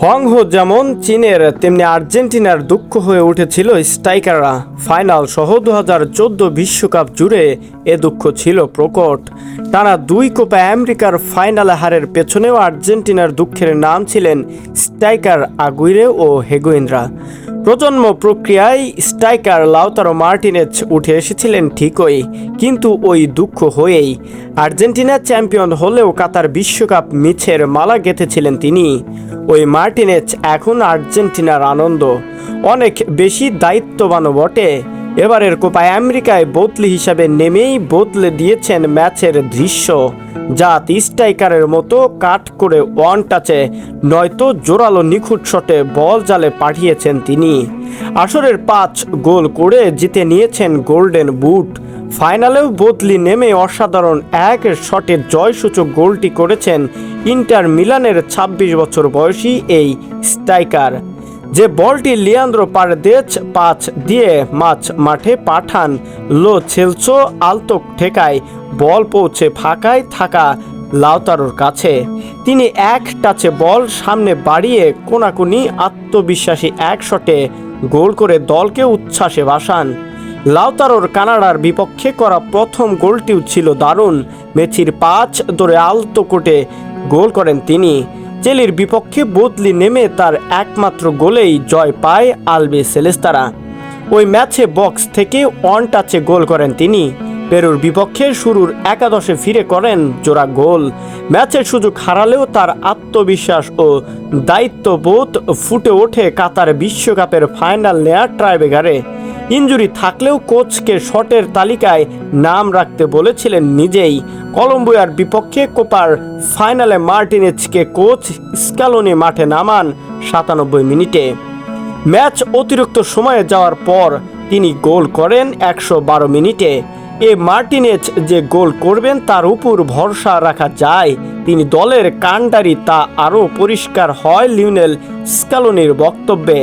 Hwang Ho যেমন চীনের তেমনি আর্জেন্টিনার দুঃখ হয়ে উঠেছিল স্ট্রাইকাররা। ফাইনাল সহ 2014 বিশ্বকাপ জুড়ে এ দুঃখ ছিল প্রকট। টানা 2 কোপা আমেরিকার ফাইনালে হারের পেছনেও আর্জেন্টিনার দুঃখের নাম ছিলেন স্ট্রাইকার আগুইরে ও হেগুইনরা। প্রজন্ম প্রক্রিয়ায় স্ট্রাইকার লাউতারো মার্টিনেজ উঠে এসেছিলেন ঠিকই, কিন্তু ওই দুঃখ হয়েই আর্জেন্টিনা চ্যাম্পিয়ন হলেও কাতার বিশ্বকাপ মিছের মালা গেঁথেছিলেন তিনি। ওই মার্টিনেজ এখন আর্জেন্টিনার আনন্দ, অনেক বেশি দায়িত্ববানও বটে। এবারের কোপা আমেরিকায় বদলি হিসাবে নেমেই বদলে দিয়েছেন ম্যাচের দৃশ্য। যা স্ট্রাইকারের মতো কাট করে ওয়ান টাচে নয়তো জোরালো নিখুঁত শটে বল জালে পাঠিয়েছেন তিনি। আসরের 5 গোল করে জিতে নিয়েছেন গোল্ডেন বুট। ফাইনালেও বদলি নেমে অসাধারণ এক শটে জয়সূচক গোলটি করেছেন ইন্টার মিলানের 26 বছর বয়সী এই স্ট্রাইকার। যে বলটি লিয়ান্দ্রো পারেদেজ পাঁচ দিয়ে মাঠে পাঠান, লো চেলসো আলতো ঠেকায় বল পৌঁছে ফাঁকায় থাকা লাউতারোর কাছে। তিনি এক টাচে বল সামনে বাড়িয়ে কোনাকুনি আত্মবিশ্বাসী এক শটে গোল করে দলকে উচ্ছ্বাসে ভাসান। লাউতারোর কানাডার বিপক্ষে করা প্রথম গোলটিও ছিল দারুণ। মেসির 5 ধরে আলতো কোটে গোল করেন তিনি। চিলির বিপক্ষে বদলি নেমে তার একমাত্র গোলেই জয় পায় আলবি সেলেস্তারা। ওই ম্যাচে বক্স থেকে ওয়ান টাচে গোল করেন তিনি। পেরুর বিপক্ষে শুরুর একাদশে ফিরে করেন জোড়া গোল। ম্যাচের সুযোগ হারালেও তার আত্মবিশ্বাস ও দায়িত্ববোধ ফুটে ওঠে কাতার বিশ্বকাপের ফাইনাল নেয়ার ট্রাইবেকারে। ইনজুরি থাকলেও কোচকে শটের তালিকায় নাম রাখতে বলেছিলেন নিজেই। কলম্বিয়ার বিপক্ষে কোপার ফাইনালে মার্টিনেজকে কোচ স্ক্যালোনি মাঠে নামান 97 মিনিটে। ম্যাচ অতিরিক্ত সময়ে যাওয়ার পর তিনি গোল করেন 112 মিনিটে। মার্টিনেজ যে গোল করবেন তার উপর ভরসা রাখা যায় তিনি দলের কাণ্ডারি, তা আরও পরিষ্কার হয় লিওনেল স্ক্যালোনির বক্তব্যে।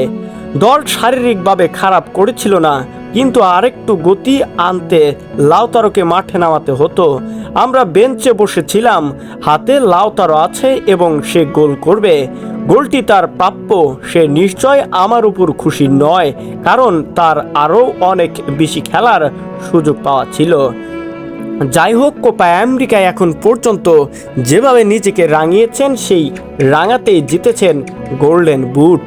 দল শারীরিকভাবে খারাপ করেছিল না, কিন্তু আরেকটু গতি আনতে লাউতারোকে মাঠে নামাতে হতো। আমরা বেঞ্চে বসেছিলাম, হাতে লাউতারো আছে এবং সে গোল করবে। গোলটি তার প্রাপ্য। সে নিশ্চয় আমার উপর খুশি নয়, কারণ তার আরও অনেক বেশি খেলার সুযোগ পাওয়া ছিল। যাই হোক, কোপা আমেরিকায় এখন পর্যন্ত যেভাবে নিজেকে রাঙিয়েছেন সেই রাঙাতেই জিতেছেন গোল্ডেন বুট।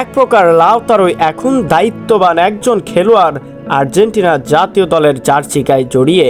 এক প্রকার লাউতারোই এখন দায়িত্ববান একজন খেলোয়াড় আর্জেন্টিনা জাতীয় দলের জার্সি গায়ে জড়িয়ে।